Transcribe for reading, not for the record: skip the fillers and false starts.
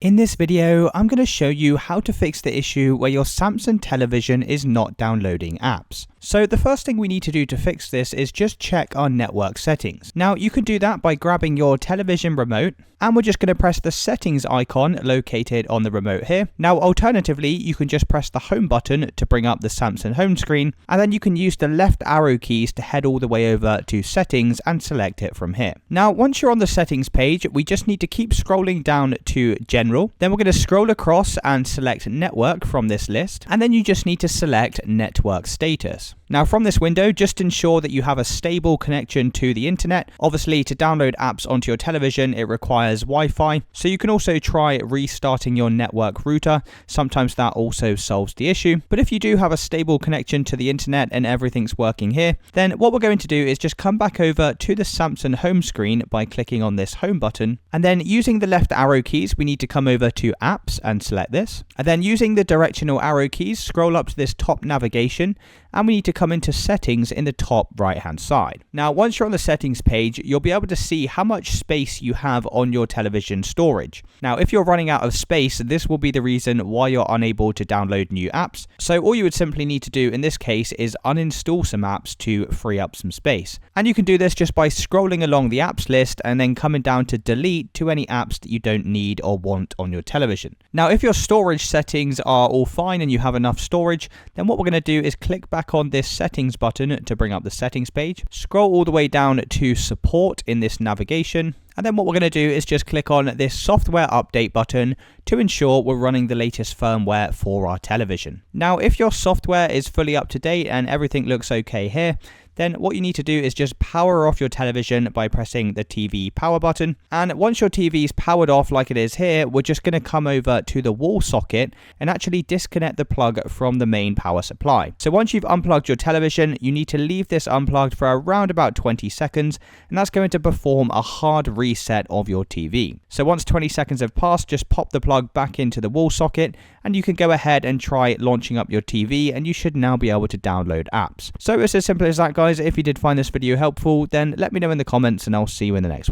In this video, I'm going to show you how to fix the issue where your Samsung television is not downloading apps. So the first thing we need to do to fix this is just check our network settings. Now you can do that by grabbing your television remote, and we're just going to press the settings icon located on the remote here. Now alternatively, you can just press the home button to bring up the Samsung home screen, and then you can use the left arrow keys to head all the way over to settings and select it from here. Now once you're on the settings page, we just need to keep scrolling down to general. Then we're going to scroll across and select network from this list, and then you just need to select network status. Now from this window, just ensure that you have a stable connection to the internet. Obviously, to download apps onto your television, it requires Wi-Fi. So you can also try restarting your network router. Sometimes that also solves the issue. But if you do have a stable connection to the internet and everything's working here, then what we're going to do is just come back over to the Samsung home screen by clicking on this home button. And then using the left arrow keys, we need to come over to apps and select this. And then using the directional arrow keys, scroll up to this top navigation, and we need to come into settings in the top right hand side. Now once you're on the settings page, you'll be able to see how much space you have on your television storage. Now if you're running out of space, this will be the reason why you're unable to download new apps. So all you would simply need to do in this case is uninstall some apps to free up some space. And you can do this just by scrolling along the apps list and then coming down to delete to any apps that you don't need or want on your television. Now if your storage settings are all fine and you have enough storage, then what we're going to do is click back on this settings button to bring up the settings page. Scroll all the way down to support in this navigation. And then what we're going to do is just click on this software update button to ensure we're running the latest firmware for our television. Now, if your software is fully up to date and everything looks okay here, then what you need to do is just power off your television by pressing the TV power button. And once your TV is powered off like it is here, we're just going to come over to the wall socket and actually disconnect the plug from the main power supply. So once you've unplugged your television, you need to leave this unplugged for around about 20 seconds, and that's going to perform a hard reset of your TV. So once 20 seconds have passed, just pop the plug back into the wall socket, and you can go ahead and try launching up your TV, and you should now be able to download apps. So it's as simple as that, guys. If you did find this video helpful, then let me know in the comments and I'll see you in the next one.